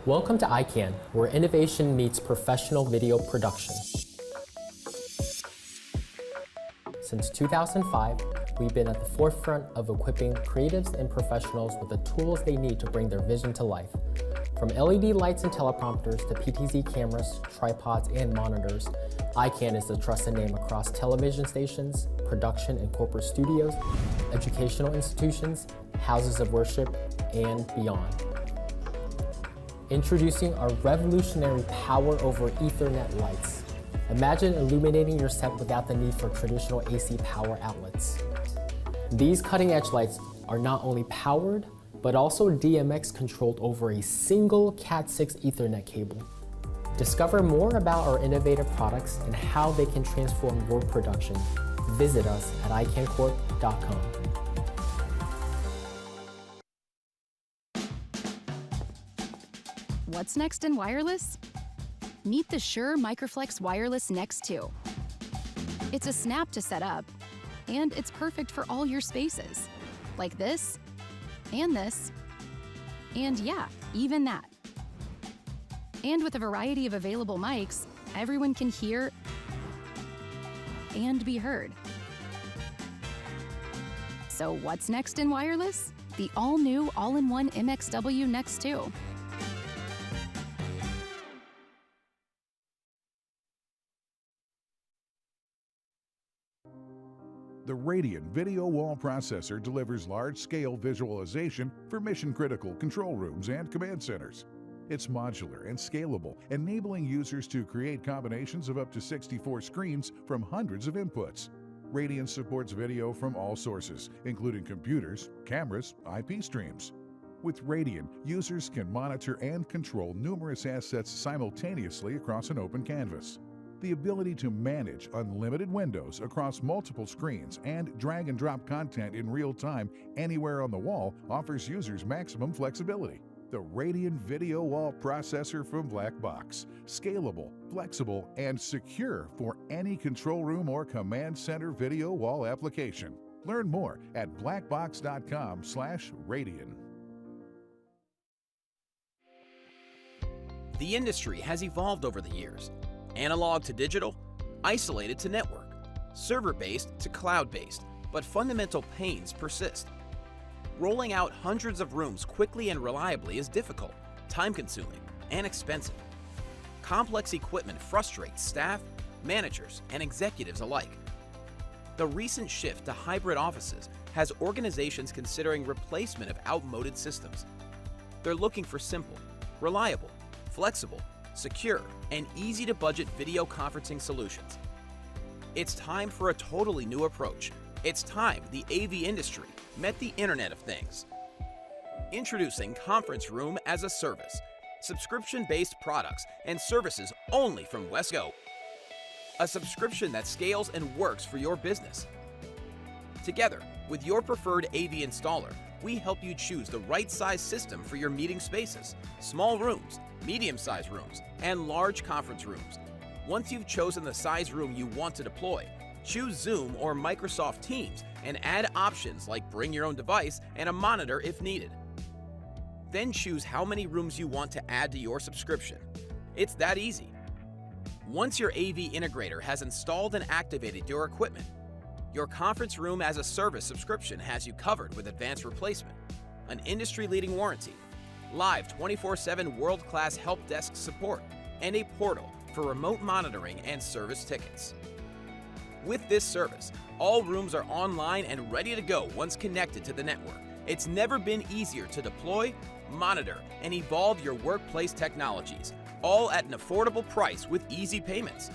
Welcome to ICANN, where innovation meets professional video production. Since 2005, we've been at the forefront of equipping creatives and professionals with the tools they need to bring their vision to life. From LED lights and teleprompters to PTZ cameras, tripods, and monitors, ICANN is the trusted name across television stations, production and corporate studios, educational institutions, houses of worship, and beyond. Introducing our revolutionary Power over Ethernet lights. Imagine illuminating your set without the need for traditional AC power outlets. These cutting-edge lights are not only powered, but also DMX controlled over a single Cat6 Ethernet cable. Discover more about our innovative products and how they can transform your production. Visit us at icanncorp.com. What's next in wireless? Meet the Shure Microflex Wireless Next 2. It's a snap to set up, and it's perfect for all your spaces, like this, and yeah, even that. And with a variety of available mics, everyone can hear and be heard. So what's next in wireless? The all-new, all-in-one MXW Next 2. The Radian Video Wall Processor delivers large-scale visualization for mission-critical control rooms and command centers. It's modular and scalable, enabling users to create combinations of up to 64 screens from hundreds of inputs. Radian supports video from all sources, including computers, cameras, IP streams. With Radian, users can monitor and control numerous assets simultaneously across an open canvas. The ability to manage unlimited windows across multiple screens and drag and drop content in real time anywhere on the wall offers users maximum flexibility. The Radian Video Wall Processor from Blackbox. Scalable, flexible, and secure for any control room or command center video wall application. Learn more at blackbox.com/Radian. The industry has evolved over the years. Analog to digital, isolated to network, server-based to cloud-based, but fundamental pains persist. Rolling out hundreds of rooms quickly and reliably is difficult, time-consuming, and expensive. Complex equipment frustrates staff, managers, and executives alike. The recent shift to hybrid offices has organizations considering replacement of outmoded systems. They're looking for simple, reliable, flexible, secure, and easy-to-budget video conferencing solutions. It's time for a totally new approach. It's time the AV industry met the Internet of Things. Introducing Conference Room as a Service, subscription-based products and services only from Wesco. A subscription that scales and works for your business. Together, with your preferred AV installer, we help you choose the right size system for your meeting spaces, small rooms, medium-sized rooms, and large conference rooms. Once you've chosen the size room you want to deploy, choose Zoom or Microsoft Teams and add options like bring your own device and a monitor if needed. Then choose how many rooms you want to add to your subscription. It's that easy. Once your AV integrator has installed and activated your equipment, your Conference Room as a Service subscription has you covered with advanced replacement, an industry-leading warranty, live 24/7 world-class help desk support, and a portal for remote monitoring and service tickets. With this service, all rooms are online and ready to go once connected to the network. It's never been easier to deploy, monitor, and evolve your workplace technologies, all at an affordable price with easy payments.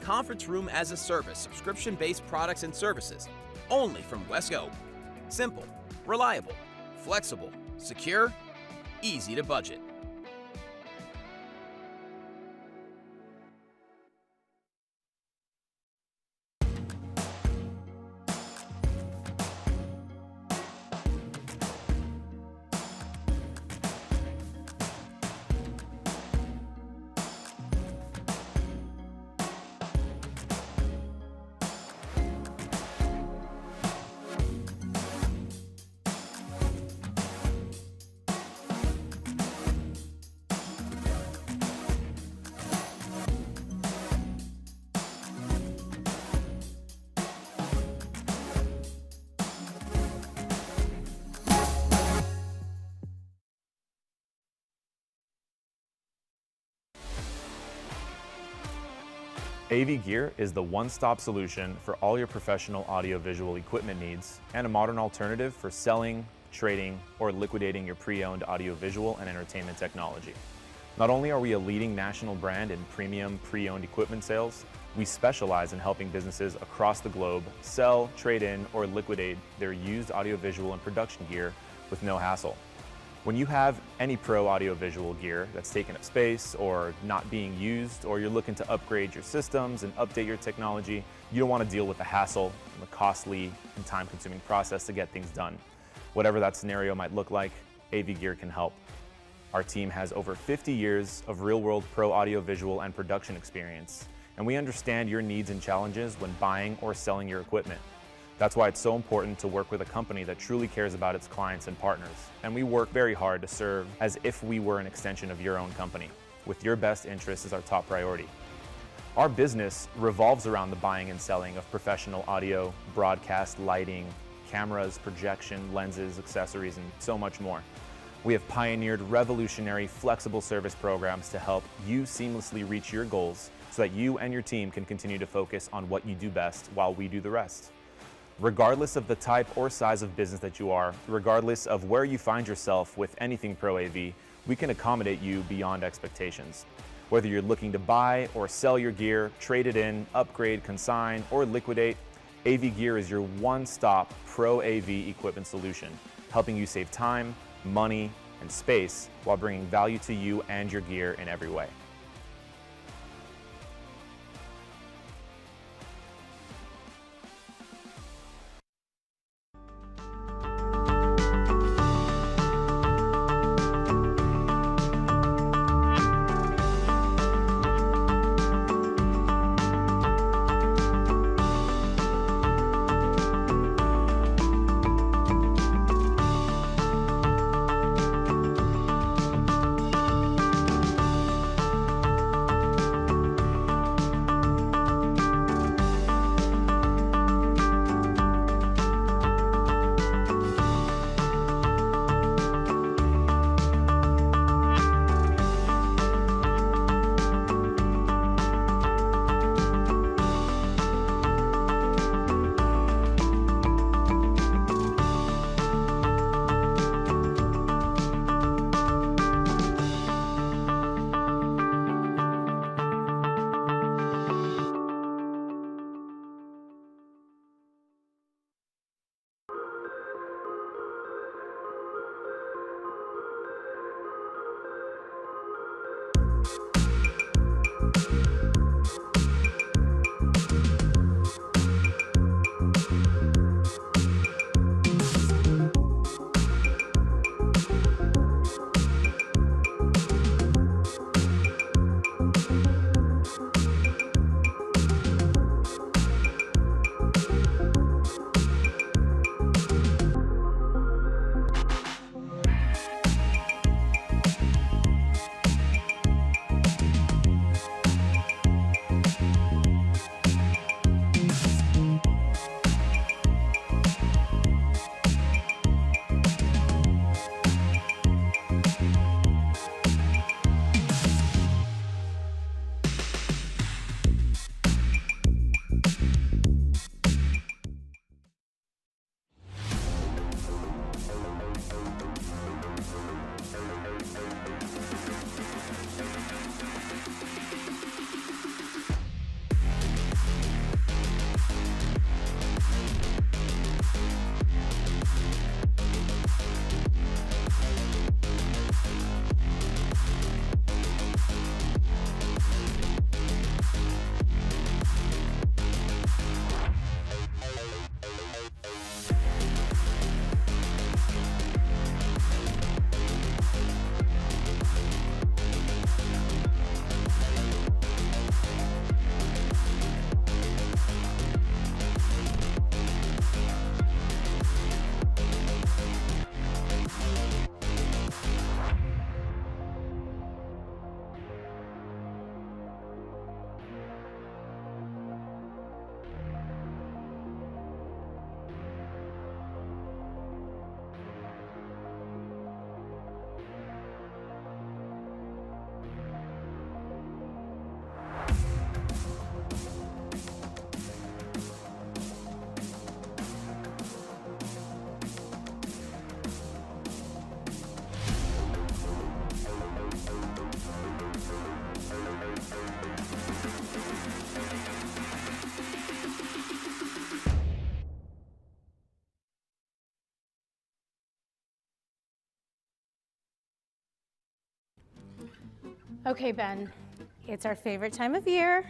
Conference Room as a Service subscription-based products and services, only from Wesco. Simple, reliable, flexible, secure, easy to budget. AV Gear is the one-stop solution for all your professional audiovisual equipment needs and a modern alternative for selling, trading, or liquidating your pre-owned audiovisual and entertainment technology. Not only are we a leading national brand in premium pre-owned equipment sales, we specialize in helping businesses across the globe sell, trade in, or liquidate their used audiovisual and production gear with no hassle. When you have any pro audiovisual gear that's taken up space or not being used, or you're looking to upgrade your systems and update your technology, you don't want to deal with the hassle and the costly and time-consuming process to get things done. Whatever that scenario might look like, AV Gear can help. Our team has over 50 years of real-world pro audiovisual and production experience, and we understand your needs and challenges when buying or selling your equipment. That's why it's so important to work with a company that truly cares about its clients and partners. And we work very hard to serve as if we were an extension of your own company, with your best interests as our top priority. Our business revolves around the buying and selling of professional audio, broadcast, lighting, cameras, projection, lenses, accessories, and so much more. We have pioneered revolutionary, flexible service programs to help you seamlessly reach your goals so that you and your team can continue to focus on what you do best while we do the rest. Regardless of the type or size of business that you are, regardless of where you find yourself with anything Pro AV, we can accommodate you beyond expectations. Whether you're looking to buy or sell your gear, trade it in, upgrade, consign, or liquidate, AV Gear is your one-stop Pro AV equipment solution, helping you save time, money, and space while bringing value to you and your gear in every way. Okay, Ben, it's our favorite time of year,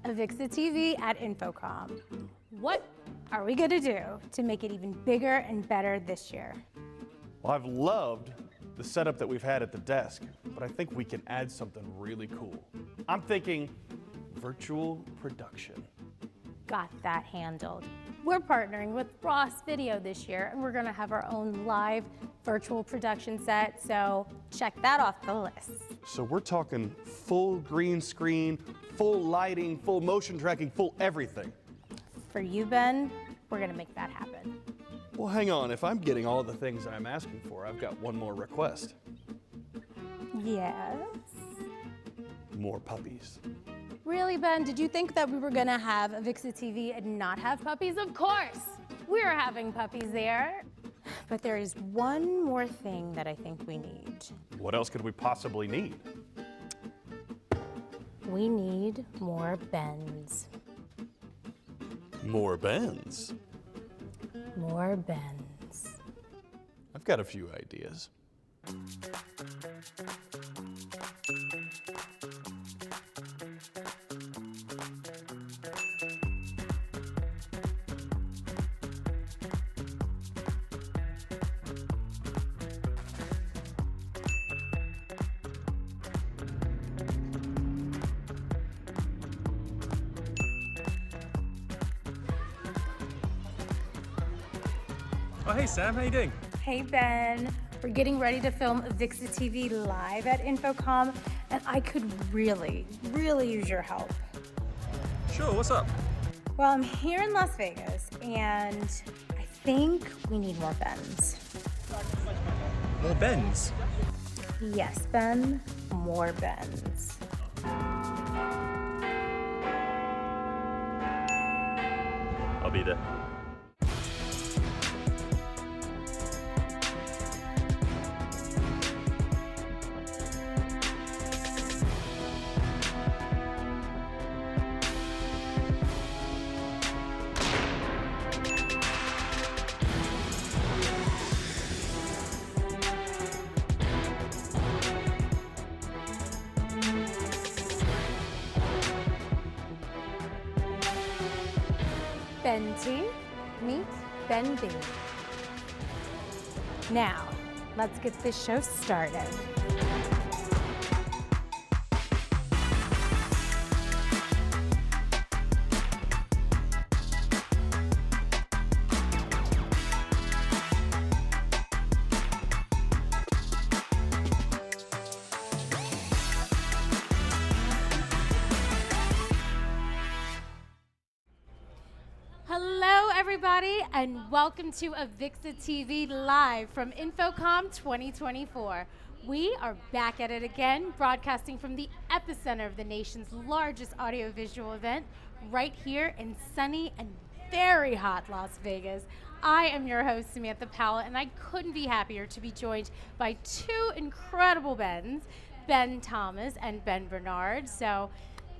AVIXA TV at InfoComm. What are we gonna do to make it even bigger and better this year? Well, I've loved the setup that we've had at the desk, but I think we can add something really cool. I'm thinking virtual production. Got that handled. We're partnering with Ross Video this year, and we're gonna have our own live virtual production set, so check that off the list. So we're talking full green screen, full lighting, full motion tracking, full everything. For you, Ben, we're gonna make that happen. Well, hang on. If I'm getting all the things I'm asking for, I've got one more request. Yes? More puppies. Really, Ben? Did you think that we were gonna have AVIXA TV and not have puppies? Of course! We're having puppies there. But there is one more thing that I think we need. What else could we possibly need? We need more Bens. More Bens. More Bens. I've got a few ideas. Oh, hey Sam, how you doing? Hey, Ben. We're getting ready to film AVIXA TV live at InfoComm, and I could really use your help. Sure, what's up? Well, I'm here in Las Vegas, and I think we need more Bens. More Bens? Yes, Ben, more Bens. I'll be there. Ben T, meet Ben B. Now, let's get this show started. Hello, everybody, and welcome to AVIXA TV Live from InfoComm 2024. We are back at it again, broadcasting from the epicenter of the nation's largest audiovisual event, right here in sunny and very hot Las Vegas. I am your host, Samantha Powell, and I couldn't be happier to be joined by two incredible Bens, Ben Thomas and Ben Barnard. So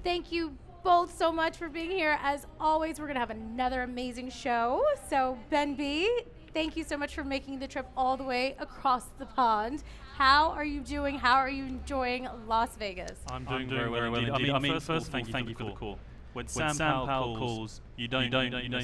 thank you both so much for being here. As always, we're gonna have another amazing show. So Ben B, thank you so much for making the trip all the way across the pond. How are you doing? How are you enjoying Las Vegas? I'm doing very well indeed. I mean, first of all, thank you for the call. When Sam Powell calls, you don't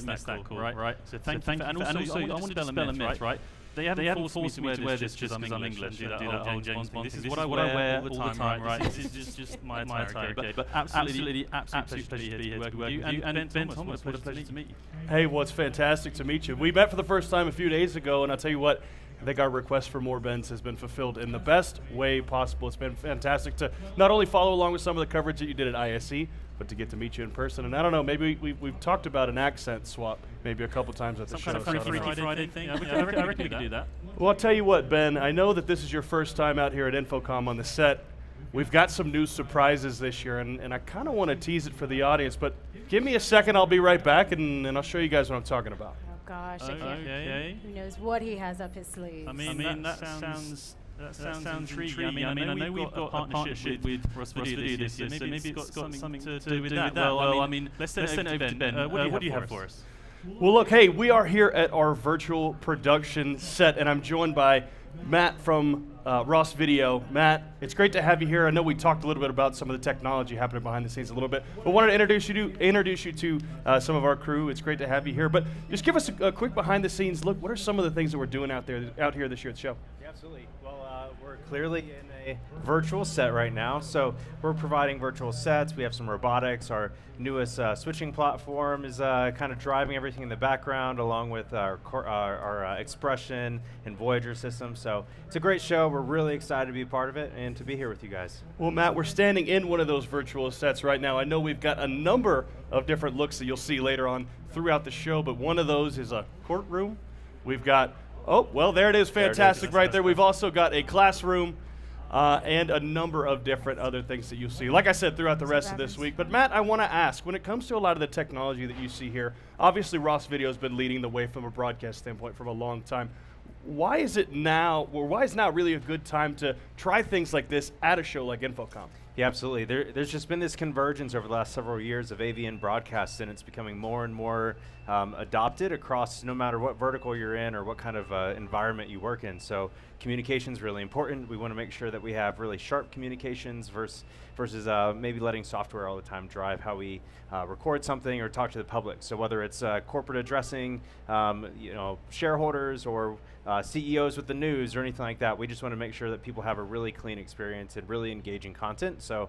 miss that call, right? So thank you. And also, I wanted to spell a myth, right? They haven't forced me to wear this just because I'm English. Do that whole James Bond thing. This is what I wear all the time, right? This is just my attire. But absolutely pleasure to be here working with you. And Ben Thomas, what a pleasure to meet you. Hey, well, it's fantastic to meet you. We met for the first time a few days ago, and I'll tell you what, I think our request for more Bens has been fulfilled in the best way possible. It's been fantastic to not only follow along with some of the coverage that you did at ISE, but to get to meet you in person. And I don't know, maybe we've talked about an accent swap maybe a couple times at the show. Some kind of Freaky Friday thing? I reckon we can do that. Well, I'll tell you what, Ben, I know that this is your first time out here at InfoComm on the set. We've got some new surprises this year, and I kind of want to tease it for the audience, but give me a second, I'll be right back, and I'll show you guys what I'm talking about. Oh gosh, Okay. who knows what he has up his sleeve. I mean that sounds intriguing. I mean, I know we've got a partnership with Ross Video this year, so maybe it's got something to do with that. Well, I mean, let's send it over to Ben. What do you have for us? Well, look, hey, we are here at our virtual production set, and I'm joined by Matt from Ross Video. Matt, it's great to have you here. I know we talked a little bit about some of the technology happening behind the scenes a little bit, but wanted to introduce you to some of our crew. It's great to have you here. But just give us a quick behind the scenes look. What are some of the things that we're doing out here this year at the show? Yeah, absolutely. Well, we're clearly in a virtual set right now, so we're providing virtual sets. We have some robotics. Our newest switching platform is kind of driving everything in the background, along with our expression and Voyager system. So it's a great show. We're really excited to be a part of it and to be here with you guys. Well, Matt, we're standing in one of those virtual sets right now. I know we've got a number of different looks that you'll see later on throughout the show, but one of those is a courtroom. We've got, oh, well, there it is, fantastic right there. We've also got a classroom and a number of different other things that you'll see, like I said, throughout the rest of this week. But Matt, I want to ask, when it comes to a lot of the technology that you see here, obviously Ross Video has been leading the way from a broadcast standpoint for a long time. Why is now really a good time to try things like this at a show like InfoComm? Yeah, absolutely. There's just been this convergence over the last several years of AV and broadcast, and it's becoming more and more adopted across no matter what vertical you're in or what kind of environment you work in. So communication is really important. We want to make sure that we have really sharp communications versus maybe letting software all the time drive how we record something or talk to the public. So whether it's corporate addressing, shareholders or CEOs with the news or anything like that, we just want to make sure that people have a really clean experience and really engaging content. So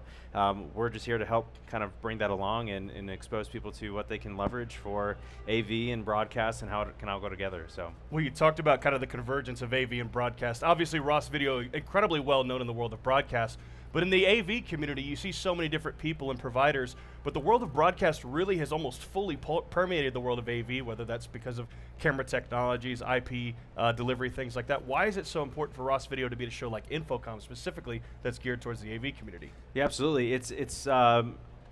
we're just here to help kind of bring that along and expose people to what they can leverage for AV and broadcast and how it can all go together. So, well, you talked about kind of the convergence of AV and broadcast. Obviously, Ross Video, incredibly well known in the world of broadcast. But in the AV community, you see so many different people and providers, but the world of broadcast really has almost fully permeated the world of AV, whether that's because of camera technologies, IP delivery, things like that. Why is it so important for Ross Video to be at a show like InfoComm specifically that's geared towards the AV community? Yeah, absolutely. It's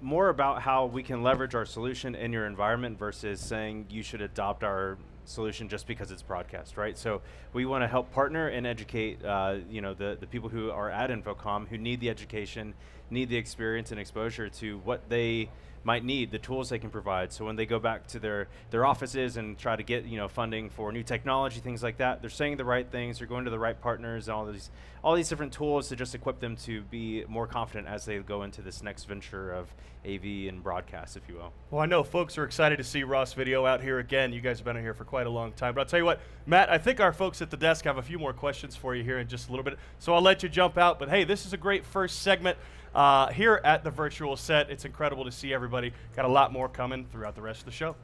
more about how we can leverage our solution in your environment versus saying you should adopt our solution just because it's broadcast, right? So we want to help partner and educate the people who are at InfoComm who need the education, need the experience and exposure to what they might need, the tools they can provide. So when they go back to their offices and try to get funding for new technology, things like that, they're saying the right things, they're going to the right partners, and all these different tools to just equip them to be more confident as they go into this next venture of AV and broadcast, if you will. Well, I know folks are excited to see Ross Video out here again. You guys have been out here for quite a long time. But I'll tell you what, Matt, I think our folks at the desk have a few more questions for you here in just a little bit. So I'll let you jump out. But hey, this is a great first segment here at the virtual set. It's incredible to see everybody. Got a lot more coming throughout the rest of the show.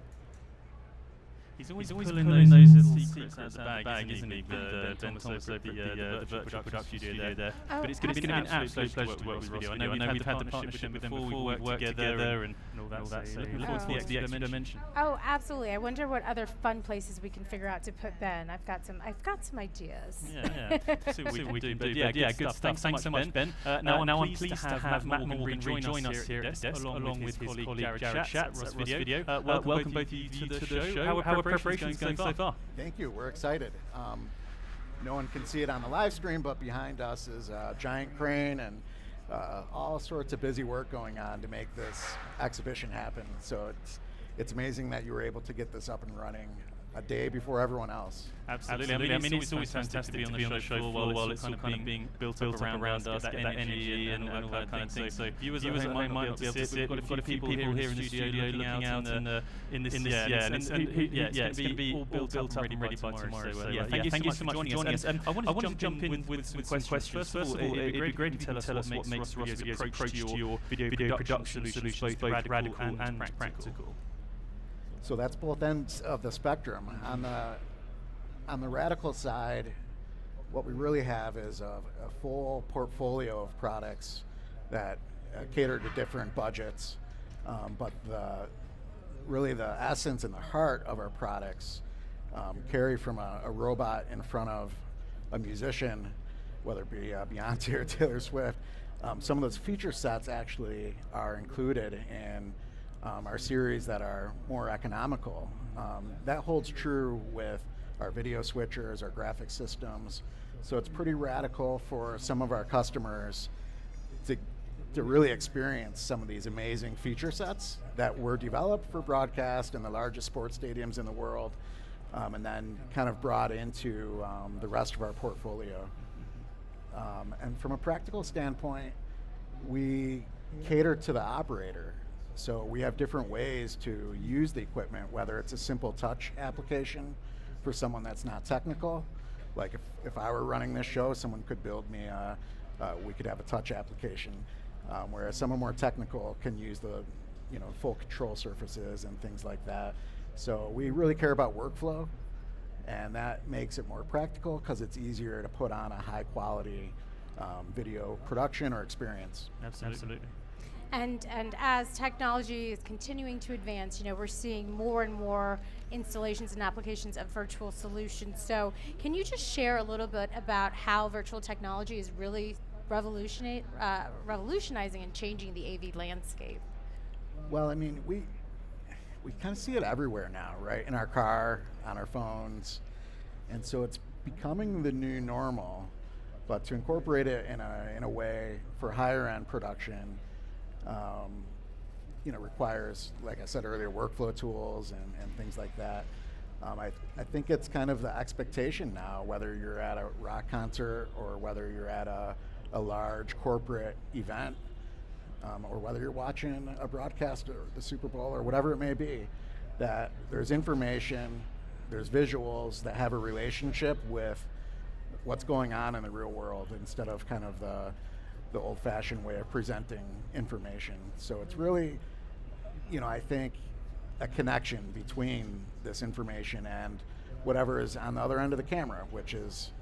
He's always pulling those little secrets out of the bag, isn't he? Ben Thomas over the virtual production studio there. Oh, but it's going to be an absolute pleasure to work with Video. I know we've had the partnership with them before. We've worked together and all that. So looking forward to the extra dimension. Oh, absolutely. I wonder what other fun places we can figure out to put Ben. I've got some ideas. Yeah. See what we can do. Yeah, good stuff. Thanks so much, Ben. Now I'm pleased to have Matt Morgan join us here at desk, along with his colleague Jared Schatz, Ross Video. Welcome both of you to the show. How are preparations going so far? Thank you. We're excited. No one can see it on the live stream, but behind us is a giant crane and all sorts of busy work going on to make this exhibition happen. So it's amazing that you were able to get this up and running a day before everyone else. Absolutely. I mean, it's always fantastic to be on the show while it's kind of being built up around us, that energy and all that kind of thing. So viewers at home might not be able to see it. We've got a few people here in the studio looking out in this. It's going to be all built up and ready by tomorrow. So thank you so much for joining us. I wanted to jump in with some questions. First of all, it'd be great if you could tell us what makes Ross Video's approach to your video production solutions both radical and practical. So that's both ends of the spectrum. On the radical side, what we really have is a full portfolio of products that cater to different budgets, but really the essence and the heart of our products carry from a robot in front of a musician, whether it be Beyonce or Taylor Swift. Some of those feature sets actually are included in our series that are more economical. That holds true with our video switchers, our graphic systems. So it's pretty radical for some of our customers to really experience some of these amazing feature sets that were developed for broadcast in the largest sports stadiums in the world. and then kind of brought into the rest of our portfolio. And from a practical standpoint, we cater to the operator. So we have different ways to use the equipment, whether it's a simple touch application for someone that's not technical. Like if I were running this show, someone could build me we could have a touch application, whereas someone more technical can use the full control surfaces and things like that. So we really care about workflow, and that makes it more practical because it's easier to put on a high quality video production or experience. Absolutely. And as technology is continuing to advance, we're seeing more and more installations and applications of virtual solutions. So can you just share a little bit about how virtual technology is really revolutionizing and changing the AV landscape? Well, I mean, we kind of see it everywhere now, right? In our car, on our phones. And so it's becoming the new normal, but to incorporate it in a way for higher end production, requires, like I said earlier, workflow tools and things like that. I think it's kind of the expectation now, whether you're at a rock concert or whether you're at a large corporate event, or whether you're watching a broadcast or the Super Bowl or whatever it may be, that there's information, there's visuals that have a relationship with what's going on in the real world instead of kind of the old-fashioned way of presenting information. So it's really, I think, a connection between this information and whatever is on the other end of the camera, which is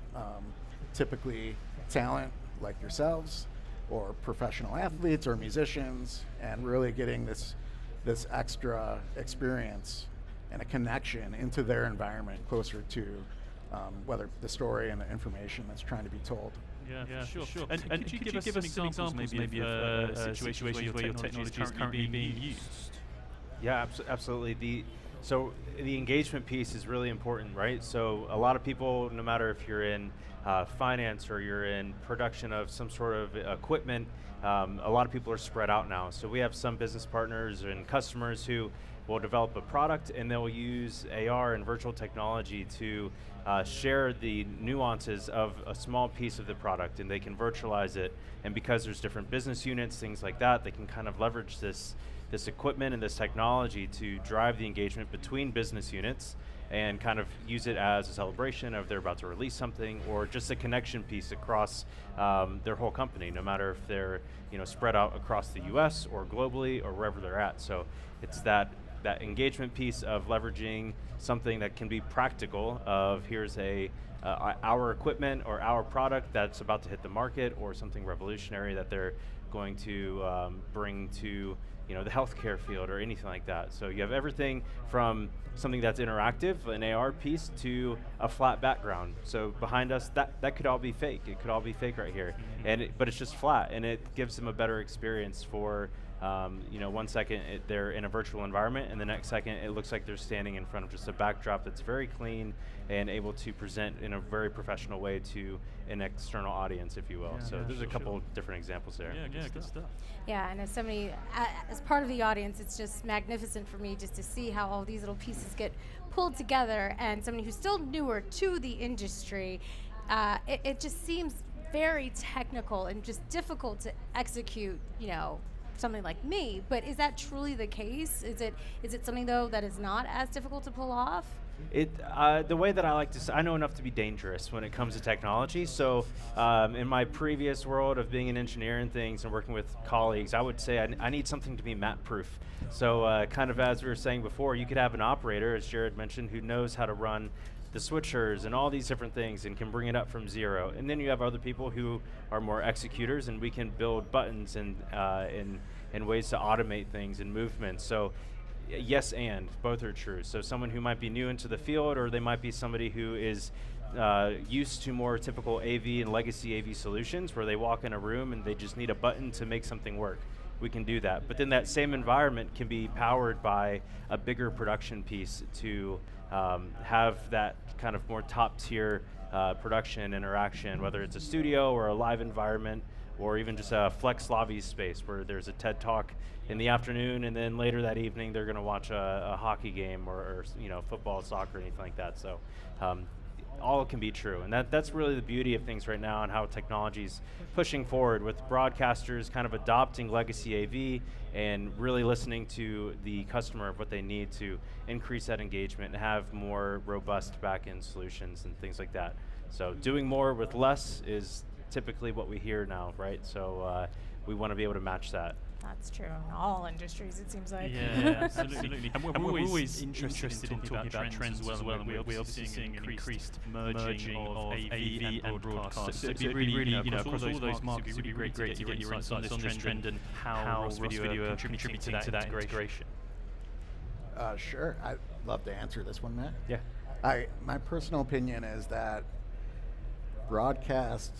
typically talent like yourselves or professional athletes or musicians, and really getting this extra experience and a connection into their environment closer to whether the story and the information that's trying to be told. Yeah, sure. And could you give us some examples maybe of a situation where your technology is currently being used? Yeah, absolutely. So the engagement piece is really important, right? So a lot of people, no matter if you're in finance or you're in production of some sort of equipment, a lot of people are spread out now. So we have some business partners and customers who will develop a product and they'll use AR and virtual technology to share the nuances of a small piece of the product, and they can virtualize it. And because there's different business units, things like that, they can kind of leverage this equipment and this technology to drive the engagement between business units and kind of use it as a celebration of they're about to release something, or just a connection piece across their whole company, no matter if they're spread out across the US or globally or wherever they're at. So it's that engagement piece of leveraging something that can be practical of here's our equipment or our product that's about to hit the market, or something revolutionary that they're going to bring to the healthcare field or anything like that. So you have everything from something that's interactive, an AR piece, to a flat background. So behind us, that could all be fake. It could all be fake right here, but it's just flat, and it gives them a better experience for 1 second they're in a virtual environment, and the next second it looks like they're standing in front of just a backdrop that's very clean and able to present in a very professional way to an external audience, if you will. There's a couple different examples there. Yeah, good stuff. Yeah, and as somebody, as part of the audience, it's just magnificent for me just to see how all these little pieces get pulled together, and somebody who's still newer to the industry, it just seems very technical and just difficult to execute, something like me. But is that truly the case? Is it something though that is not as difficult to pull off? The way that I like to say, I know enough to be dangerous when it comes to technology. So in my previous world of being an engineer and things and working with colleagues, I would say I need something to be map proof. So kind of as we were saying before, you could have an operator, as Jared mentioned, who knows how to run the switchers and all these different things and can bring it up from zero. And then you have other people who are more executors, and we can build buttons and ways to automate things and movements. So yes, and both are true. So someone who might be new into the field, or they might be somebody who is used to more typical AV and legacy AV solutions where they walk in a room and they just need a button to make something work. We can do that. But then that same environment can be powered by a bigger production piece to have that kind of more top tier production interaction, whether it's a studio or a live environment, or even just a flex lobby space where there's a TED Talk in the afternoon, and then later that evening they're going to watch a hockey game or football, soccer, anything like that. So all can be true, and that's really the beauty of things right now, and how technology's pushing forward with broadcasters kind of adopting legacy AV and really listening to the customer of what they need to increase that engagement and have more robust back-end solutions and things like that. So doing more with less is typically what we hear now, right? So we want to be able to match that. That's true in all industries, it seems like. Yeah, absolutely. And we're always interested in talking about trends as well, and we're obviously seeing an increased merging of AV and broadcast. So it'd be really, across all those markets, it'd be really great to get your insights on this trend and how Ross Video are contributing to that integration. Sure, I'd love to answer this one, Matt. Yeah. My personal opinion is that broadcast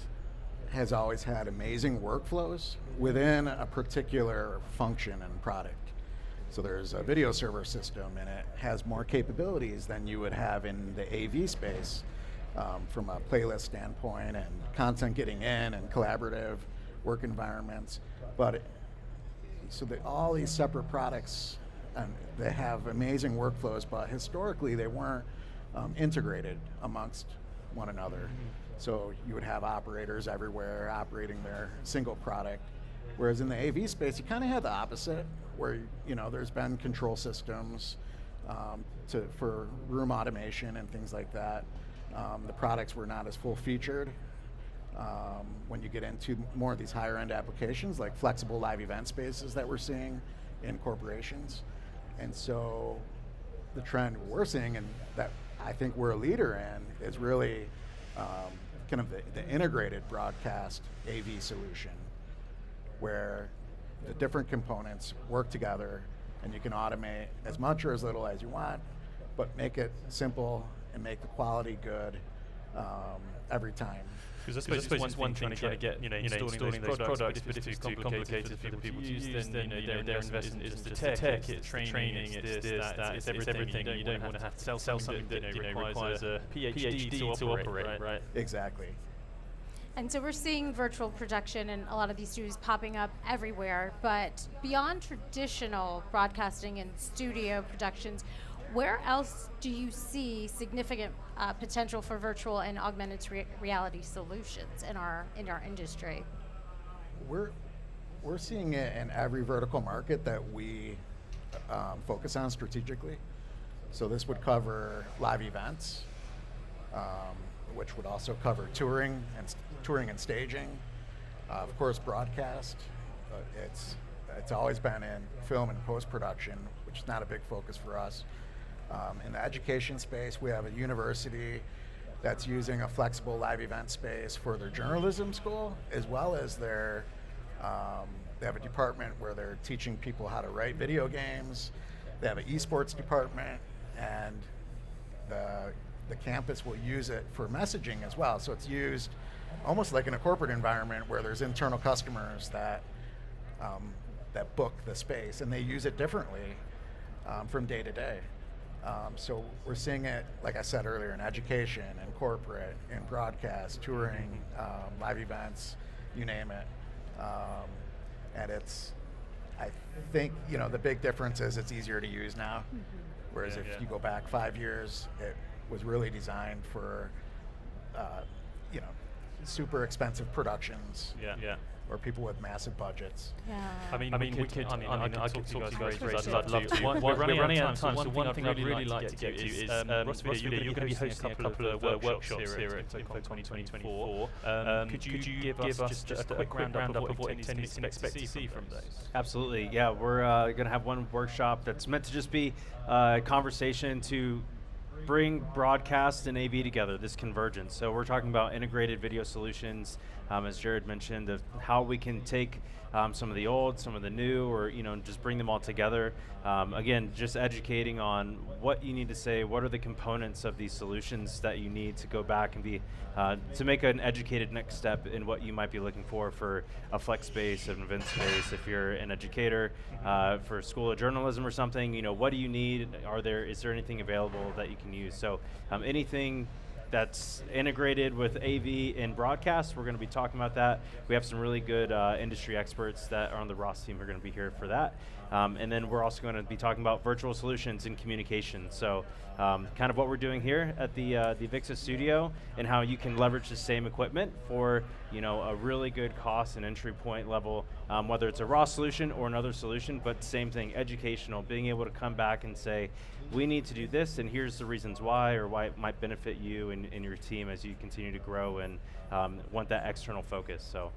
has always had amazing workflows within a particular function and product. So there's a video server system, and it has more capabilities than you would have in the AV space from a playlist standpoint and content getting in and collaborative work environments. But all these separate products, they have amazing workflows, but historically they weren't integrated amongst one another. So you would have operators everywhere operating their single product. Whereas in the AV space, you kind of have the opposite, where there's been control systems for room automation and things like that. The products were not as full featured. When you get into more of these higher end applications, like flexible live event spaces that we're seeing in corporations. And so the trend we're seeing, and that I think we're a leader in, is really kind of the integrated broadcast AV solution, where the different components work together and you can automate as much or as little as you want, but make it simple and make the quality good every time. Because I suppose it's one thing trying to get installing those products, but if it's too complicated for the people to use, then their investment is the tech, it's training, it's this, that, it's everything. You don't want to have to sell something that requires a PhD to operate, right? Exactly. And so we're seeing virtual projection and a lot of these studios popping up everywhere, but beyond traditional broadcasting and studio productions, where else do you see significant potential for virtual and augmented reality solutions in our industry? We're seeing it in every vertical market that we focus on strategically. So this would cover live events, which would also cover touring and staging. Of course, broadcast. It's always been in film and post-production, which is not a big focus for us. In the education space, we have a university that's using a flexible live event space for their journalism school, as well as they have a department where they're teaching people how to write video games. They have an esports department, and the campus will use it for messaging as well. So it's used almost like in a corporate environment where there's internal customers that book the space, and they use it differently from day to day. So we're seeing it, like I said earlier, in education and corporate, in broadcast, touring, live events, you name it. And I think, the big difference is it's easier to use now. Whereas if you go back 5 years, it was really designed for, super expensive productions. Or people with massive budgets. I could talk to you guys very briefly. I'd love to. We're running out of time, so one thing I'd really like to get to is, Ross Video, you're going to be hosting a couple of workshops here at InfoComm 2024. Could you give us just a quick roundup of what attendees can expect to see from those? Absolutely, yeah. We're going to have one workshop that's meant to just be a conversation to bring broadcast and AV together, this convergence. So we're talking about integrated video solutions, as Jared mentioned, of how we can take some of the old, some of the new, or just bring them all together. Again, just educating on what you need to say, what are the components of these solutions that you need to go back and be, to make an educated next step in what you might be looking for a flex space, an event space, if you're an educator, for School of Journalism or something, what do you need? Is there anything available that you can use? So anything that's integrated with AV and broadcast, we're going to be talking about that. We have some really good industry experts that are on the Ross team who are going to be here for that. And then we're also going to be talking about virtual solutions in communication. So kind of what we're doing here at the AVIXA studio and how you can leverage the same equipment for a really good cost and entry point level, whether it's a raw solution or another solution, but same thing, educational, being able to come back and say, we need to do this, and here's the reasons why, or why it might benefit you and your team as you continue to grow and want that external focus. So,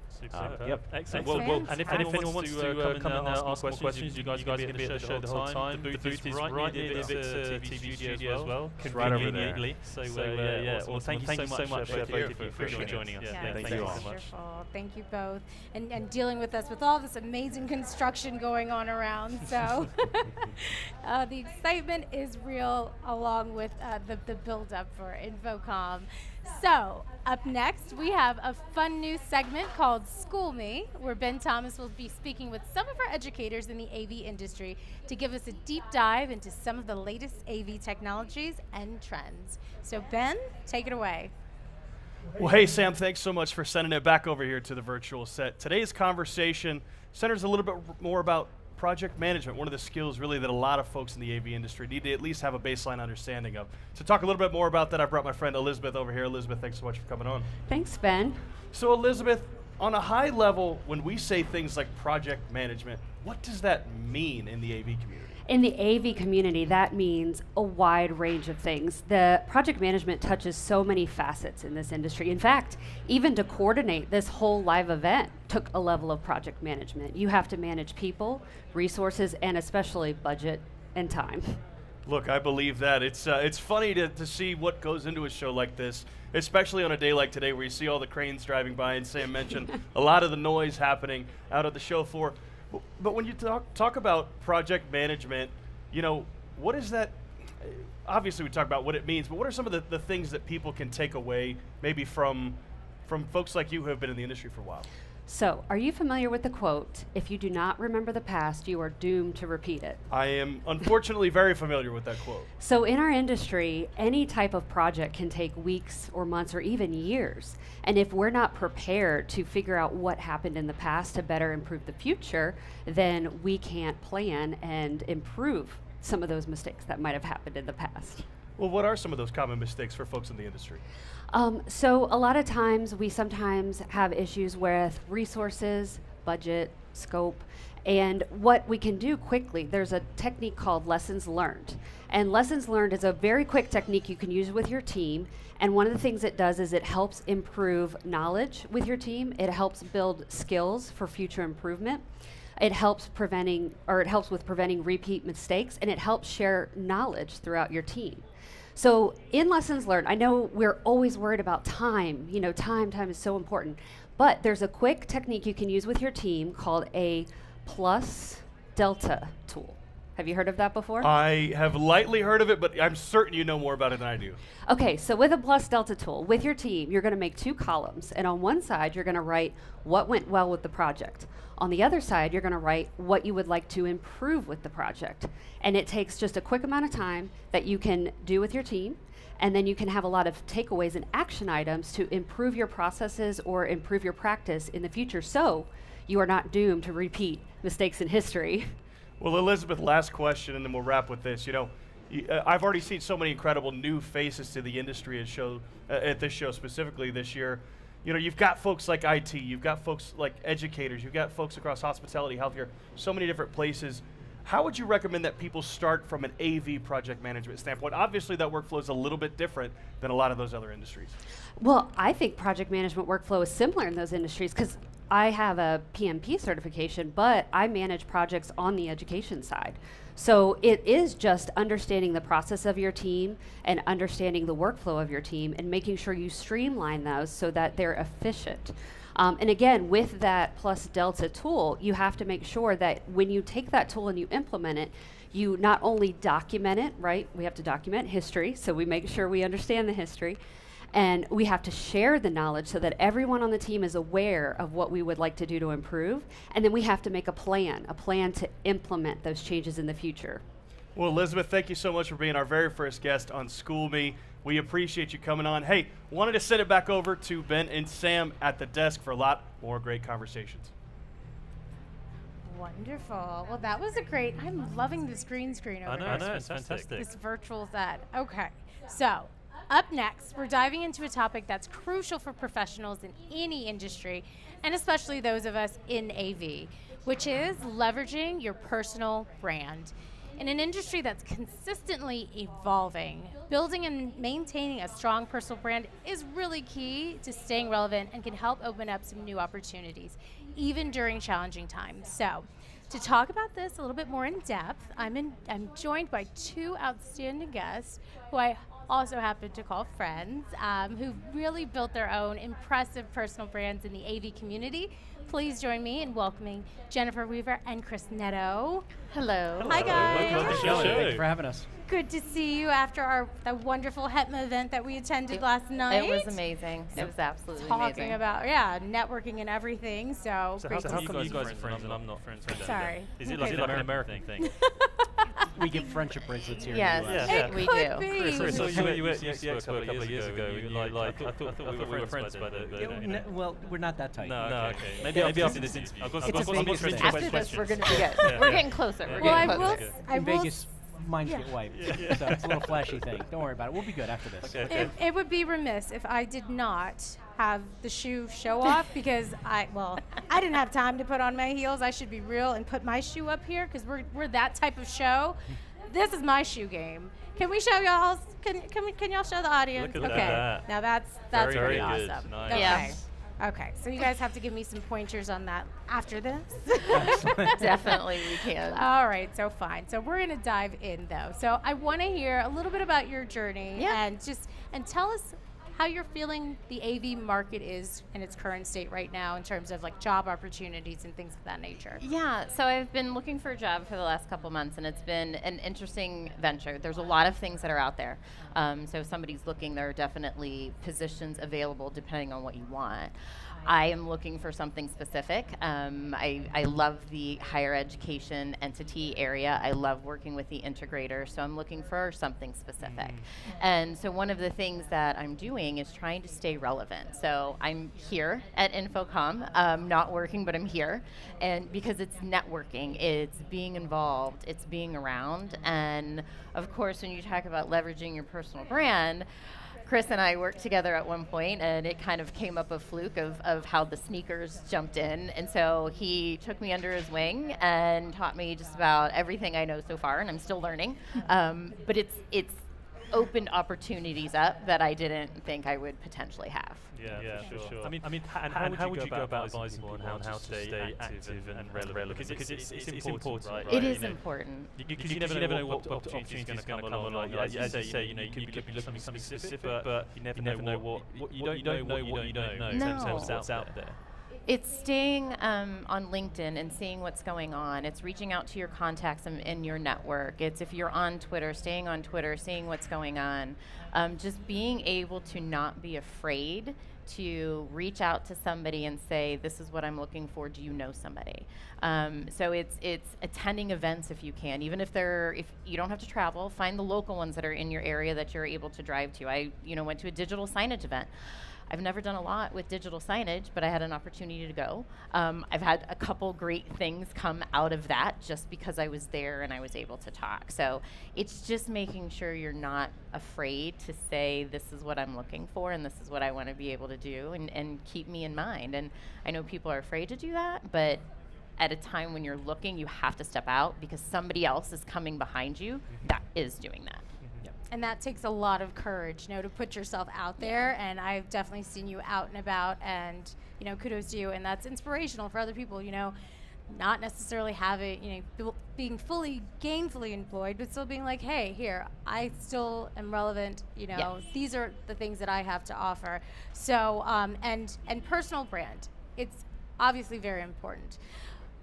yep. Excellent. Well, and if anyone wants to come in and ask more questions, you guys are going to be at the show the whole time. The booth is right near the AVIXA TV studio as well, right over there. So, well, thank you so much both of you for joining us. Thank you all. Wonderful. Thank you both. And dealing with us with all this amazing construction going on around. So the excitement is real, along with the build-up for InfoComm. So up next, we have a fun new segment called School Me, where Ben Thomas will be speaking with some of our educators in the AV industry to give us a deep dive into some of the latest AV technologies and trends. So Ben, take it away. Well, hey, Sam, thanks so much for sending it back over here to the virtual set. Today's conversation centers a little bit more about project management, one of the skills really that a lot of folks in the AV industry need to at least have a baseline understanding of. To talk a little bit more about that, I brought my friend Elizabeth over here. Elizabeth, thanks so much for coming on. Thanks, Ben. So Elizabeth, on a high level, when we say things like project management, what does that mean in the AV community? In the AV community, that means a wide range of things. The project management touches so many facets in this industry. In fact, even to coordinate this whole live event took a level of project management. You have to manage people, resources, and especially budget and time. Look, I believe that. It's funny to see what goes into a show like this, especially on a day like today where you see all the cranes driving by, and Sam mentioned a lot of the noise happening out at the show floor. But when you talk about project management, what is that? Obviously, we talk about what it means, but what are some of the things that people can take away maybe from folks like you who have been in the industry for a while? So, are you familiar with the quote, if you do not remember the past, you are doomed to repeat it? I am unfortunately very familiar with that quote. So in our industry, any type of project can take weeks or months or even years. And if we're not prepared to figure out what happened in the past to better improve the future, then we can't plan and improve some of those mistakes that might have happened in the past. Well, what are some of those common mistakes for folks in the industry? So a lot of times we sometimes have issues with resources, budget, scope, and what we can do quickly. There's a technique called lessons learned. And lessons learned is a very quick technique you can use with your team. And one of the things it does is it helps improve knowledge with your team. It helps build skills for future improvement. It helps with preventing repeat mistakes, and it helps share knowledge throughout your team. So in lessons learned, I know we're always worried about time. Time is so important. But there's a quick technique you can use with your team called a plus delta tool. Have you heard of that before? I have lightly heard of it, but I'm certain you know more about it than I do. Okay, so with a plus delta tool, with your team, you're going to make two columns. And on one side, you're going to write what went well with the project. On the other side, you're going to write what you would like to improve with the project. And it takes just a quick amount of time that you can do with your team. And then you can have a lot of takeaways and action items to improve your processes or improve your practice in the future, so you are not doomed to repeat mistakes in history. Well, Elizabeth, last question, and then we'll wrap with this. I've already seen so many incredible new faces to the industry at this show specifically this year. You've got folks like IT, you've got folks like educators, you've got folks across hospitality, healthcare, so many different places. How would you recommend that people start from an AV project management standpoint? Obviously, that workflow is a little bit different than a lot of those other industries. Well, I think project management workflow is similar in those industries because I have a PMP certification, but I manage projects on the education side. So it is just understanding the process of your team and understanding the workflow of your team and making sure you streamline those so that they're efficient. And again, with that plus delta tool, you have to make sure that when you take that tool and you implement it, you not only document it, right? We have to document history, so we make sure we understand the history. And we have to share the knowledge so that everyone on the team is aware of what we would like to do to improve. And then we have to make a plan to implement those changes in the future. Well, Elizabeth, thank you so much for being our very first guest on School Me. We appreciate you coming on. Hey, wanted to send it back over to Ben and Sam at the desk for a lot more great conversations. Wonderful. Well, that was a great. I'm loving this green screen over here. I know, it's fantastic. This virtual set. Okay. So, up next, we're diving into a topic that's crucial for professionals in any industry, and especially those of us in AV, which is leveraging your personal brand. In an industry that's consistently evolving, building and maintaining a strong personal brand is really key to staying relevant and can help open up some new opportunities, even during challenging times. So, to talk about this a little bit more in depth, I'm joined by two outstanding guests who I also happen to call friends, who really built their own impressive personal brands in the AV community. Please join me in welcoming Jennifer Weaver and Chris Netto. Hello. Hi, guys. Welcome to the show. Thanks for having us. Good to see you after the wonderful HETMA event that we attended last night. It was amazing. It was absolutely Talking amazing. about, networking and everything. So So great how to come see you guys are friends and I'm not friends with them? Sorry. Is it like an American thing? We give friendship bracelets here. Yes, in the US. it we could do. be. Chris, you were at Expo a couple of years ago. I thought we were friends by then. Well, we're not that tight. No, okay. Maybe after this interview. I've got some interesting After questions. this, we're going to be good. We're getting closer. We're getting closer. I In will Vegas, minds get wiped. So it's a little flashy thing. Don't worry about it. We'll be good after this. It would be remiss if I did not have the shoe show off because I didn't have time to put on my heels. I should be real and put my shoe up here because we're that type of show. This is my shoe game. Can we show y'all? Can y'all show the audience? Look at okay. that. Now that's Very, pretty very good. awesome. Nice. Okay. Yeah. Okay. So you guys have to give me some pointers on that after this. Definitely we can. All right, so fine. So we're gonna dive in though. So I want to hear a little bit about your journey and tell us how you're feeling the AV market is in its current state right now in terms of like job opportunities and things of that nature. Yeah, so I've been looking for a job for the last couple months, and it's been an interesting venture. There's a lot of things that are out there. So if somebody's looking, there are definitely positions available depending on what you want. I am looking for something specific. I love the higher education entity area. I love working with the integrator, so I'm looking for something specific. And so one of the things that I'm doing is trying to stay relevant. So I'm here at InfoComm, not working, but I'm here. And because it's networking, it's being involved, it's being around. And of course, when you talk about leveraging your personal brand, Chris and I worked together at one point, and it kind of came up a fluke of how the sneakers jumped in. And so he took me under his wing and taught me just about everything I know so far, and I'm still learning. But it's opened opportunities up that I didn't think I would potentially have. Yeah, for sure. I mean, how would you go about advising people on how to stay active and relevant? Because it's important, right? It is important. Because you never know what opportunities are going to come along. As you say, you could be looking for something specific, but you never know what you don't know what you don't know in terms of what's out there. It's staying on LinkedIn and seeing what's going on. It's reaching out to your contacts in your network. It's if you're on Twitter, staying on Twitter, seeing what's going on. Just being able to not be afraid to reach out to somebody and say, this is what I'm looking for, do you know somebody? So it's attending events if you can, even if you don't have to travel, find the local ones that are in your area that you're able to drive to. I went to a digital signage event. I've never done a lot with digital signage, but I had an opportunity to go. I've had a couple great things come out of that just because I was there and I was able to talk. So it's just making sure you're not afraid to say, this is what I'm looking for and this is what I want to be able to do, and keep me in mind. And I know people are afraid to do that, but at a time when you're looking, you have to step out because somebody else is coming behind you that is doing that. And that takes a lot of courage, to put yourself out there. And I've definitely seen you out and about, and kudos to you. And that's inspirational for other people. Not necessarily having, being fully gainfully employed, but still being like, hey, here, I still am relevant. These are the things that I have to offer. So, and personal brand, it's obviously very important.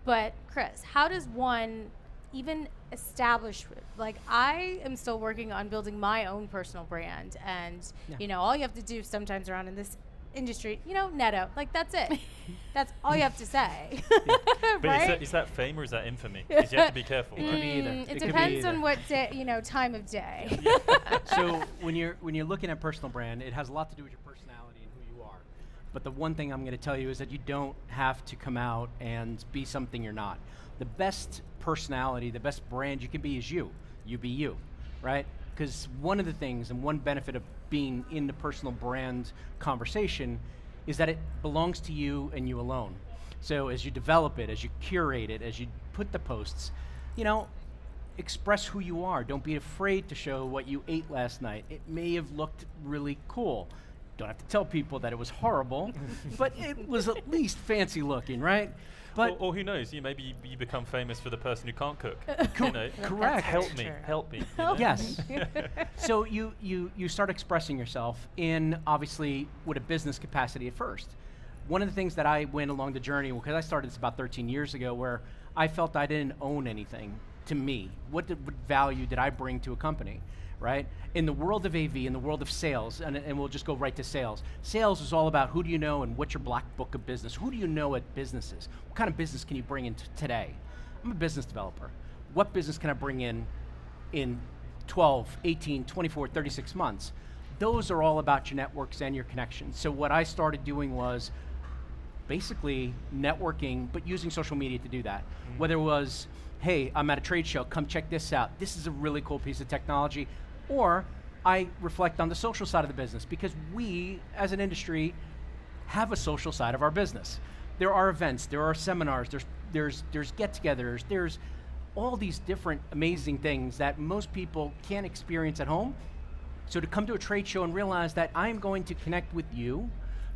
But Chris, how does one even establish, I am still working on building my own personal brand, and all you have to do sometimes around in this industry, Netto, that's it. That's all you have to say. But right? is that fame or is that infamy? Because you have to be careful. It could be either. It depends on what day, time of day. So when you're looking at personal brand, it has a lot to do with your personality and who you are. But the one thing I'm going to tell you is that you don't have to come out and be something you're not. the best personality, the best brand you can be is you. You be you, right? Because one of the things and one benefit of being in the personal brand conversation is that it belongs to you and you alone. So as you develop it, as you curate it, as you put the posts, you know, express who you are. Don't be afraid to show what you ate last night. It may have looked really cool. Don't have to tell people that it was horrible, but it was at least fancy looking, right? But or who knows? Maybe you become famous for the person who can't cook. Correct. Help me. You know? Yes. So you start expressing yourself in obviously with a business capacity at first. One of the things that I went along the journey, because I started this about 13 years ago, where I felt I didn't own anything to me. What value did I bring to a company, right? In the world of AV, in the world of sales, and we'll just go right to sales. Sales is all about who do you know and what's your black book of business. Who do you know at businesses? What kind of business can you bring in today? I'm a business developer. What business can I bring in 12, 18, 24, 36 months? Those are all about your networks and your connections. So what I started doing was basically networking, but using social media to do that. Whether it was, hey, I'm at a trade show, come check this out. This is a really cool piece of technology. Or I reflect on the social side of the business, because we, as an industry, have a social side of our business. There are events, there are seminars, there's get-togethers, there's all these different amazing things that most people can't experience at home. So to come to a trade show and realize that I'm going to connect with you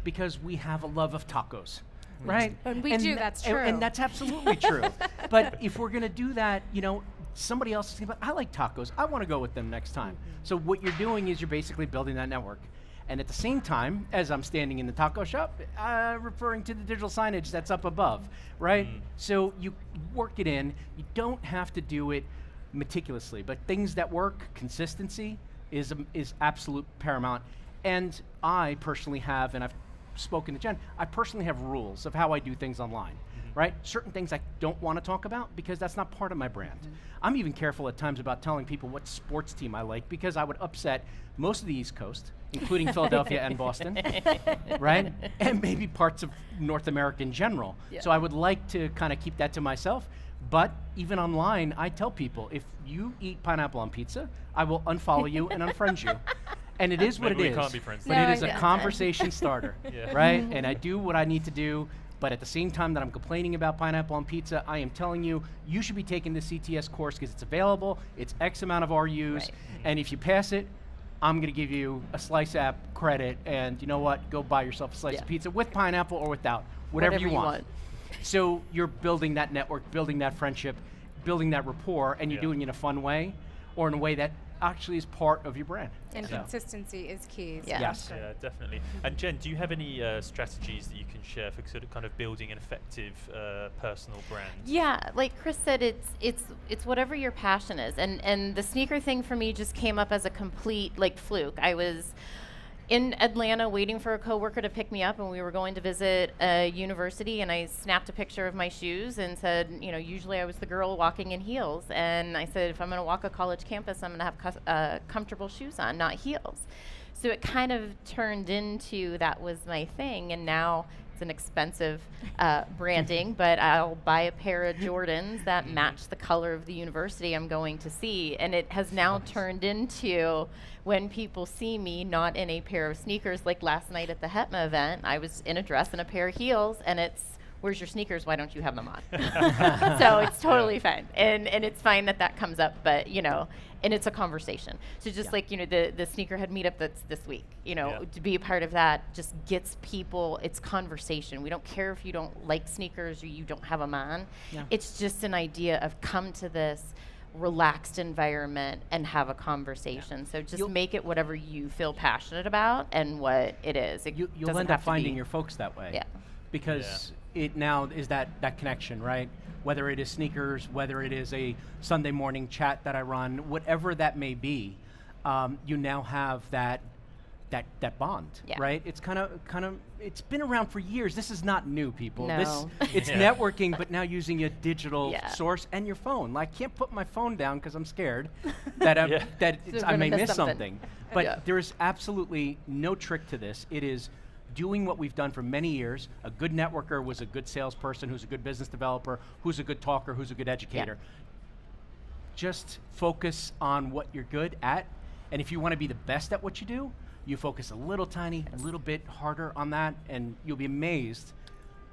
because we have a love of tacos, right? And we do, that's true. And that's absolutely true. But if we're gonna do that, you know, somebody else is gonna, I like tacos, I wanna go with them next time. So what you're doing is you're basically building that network. And at the same time, as I'm standing in the taco shop, referring to the digital signage that's up above, right? So you work it in, you don't have to do it meticulously, but things that work, consistency is absolute paramount. And I personally have, and I've spoken to Jen, I personally have rules of how I do things online, right? Certain things I don't want to talk about because that's not part of my brand. I'm even careful at times about telling people what sports team I like, because I would upset most of the East Coast, including Philadelphia and Boston, right? And maybe parts of North America in general. Yeah. So I would like to kind of keep that to myself. But even online, I tell people, if you eat pineapple on pizza, I will unfollow you and unfriend you. And it is what it is. Can't be friends. But it is a conversation starter, right? And I do what I need to do. But at the same time that I'm complaining about pineapple on pizza, I am telling you, you should be taking the CTS course because it's available. It's X amount of RUs. And if you pass it, I'm going to give you a Slice app credit. And you know what? Go buy yourself a slice of pizza with pineapple or without, whatever you want. So you're building that network, building that friendship, building that rapport, and you're doing it in a fun way or in a way that actually is part of your brand. And consistency is key. Yeah. Yes. Yeah, definitely. And Jen, do you have any strategies that you can share for sort of kind of building an effective personal brand? Yeah, like Chris said, it's whatever your passion is. And the sneaker thing for me just came up as a complete like fluke. I was in Atlanta waiting for a coworker to pick me up, and we were going to visit a university, and I snapped a picture of my shoes and said, you know, usually I was the girl walking in heels, and I said, if I'm going to walk a college campus, I'm going to have comfortable shoes on, not heels. So it kind of turned into that was my thing, and now it's an expensive branding, but I'll buy a pair of Jordans that match the color of the university I'm going to see, and it has now turned into when people see me not in a pair of sneakers, like last night at the HETMA event, I was in a dress and a pair of heels, and it's, where's your sneakers? Why don't you have them on? So it's totally fine. And it's fine that comes up, but, you know, and it's a conversation. So just like, you know, the sneakerhead meetup that's this week, you know, to be a part of that just gets people, it's conversation. We don't care if you don't like sneakers or you don't have them on. Yeah. It's just an idea of come to this relaxed environment and have a conversation. So just make it whatever you feel passionate about and what it is. You'll end up finding your folks that way. Yeah. Because it now is that connection, right? Whether it is sneakers, whether it is a Sunday morning chat that I run, whatever that may be, you now have that bond, right? It's kind of it's been around for years. This is not new, people. No. It's networking, but now using a digital source and your phone. Like, I can't put my phone down because I'm scared that I may miss something. But there is absolutely no trick to this. It is doing what we've done for many years. A good networker was a good salesperson, who's a good business developer, who's a good talker, who's a good educator. Just focus on what you're good at, and if you want to be the best at what you do, you focus a little bit harder on that, and you'll be amazed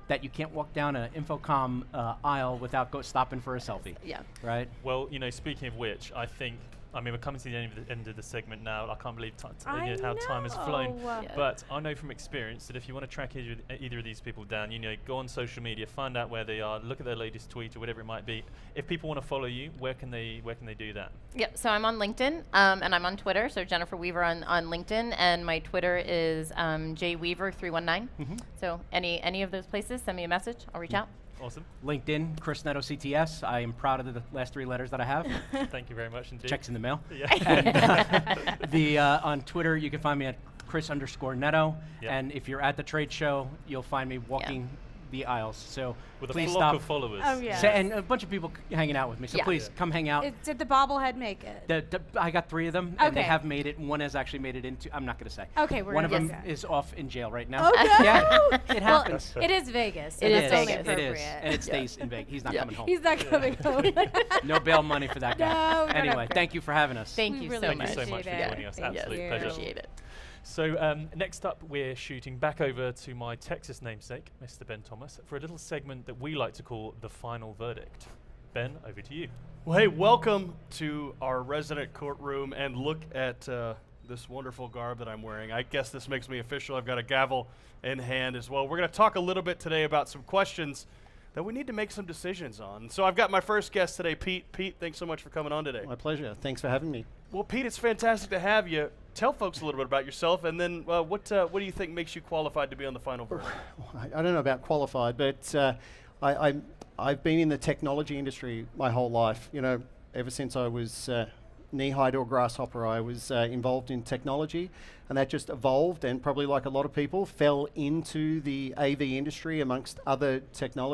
that you can't walk down an InfoComm aisle without stopping for a selfie. Yeah. Right? Well, speaking of which, we're coming to the end of the segment now. I can't believe how time has flown. Yeah. But I know from experience that if you want to track either of these people down, go on social media, find out where they are, look at their latest tweet or whatever it might be. If people want to follow you, where can they do that? Yep. So I'm on LinkedIn and I'm on Twitter. So Jennifer Weaver on LinkedIn, and my Twitter is jweaver319. So any of those places, send me a message. I'll reach out. Awesome. LinkedIn, Chris Netto CTS. I am proud of the last 3 letters that I have. Thank you very much indeed. Checks in the mail. Yeah. And, on Twitter, you can find me at Chris_Netto. Yep. And if you're at the trade show, you'll find me walking the aisles. So with please a stop. flock of followers. Oh, yeah. And a bunch of people hanging out with me. So please come hang out. Did the bobblehead make it? I got 3 of them, and they have made it. One has actually made it into. I'm not going to say. Okay, one of them is off in jail right now. Okay. Yeah, it happens. It is Vegas. It is only Vegas. appropriate. It is, and it stays in Vegas. He's not coming home. He's not coming home. No bail money for that guy. No, anyway, thank you for having us. Thank you so much. Thank you so much for joining us. Absolute pleasure. Appreciate it. So next up, we're shooting back over to my Texas namesake, Mr. Ben Thomas, for a little segment that we like to call The Final Verdict. Ben, over to you. Well, hey, welcome to our resident courtroom, and look at this wonderful garb that I'm wearing. I guess this makes me official. I've got a gavel in hand as well. We're going to talk a little bit today about some questions that we need to make some decisions on. So I've got my first guest today, Pete. Pete, thanks so much for coming on today. My pleasure. Thanks for having me. Well, Pete, it's fantastic to have you. Tell folks a little bit about yourself, and then what do you think makes you qualified to be on the final verdict? I don't know about qualified, but I've been in the technology industry my whole life. Ever since I was knee-high to a grasshopper, I was involved in technology, and that just evolved, and probably like a lot of people, fell into the AV industry amongst other technology.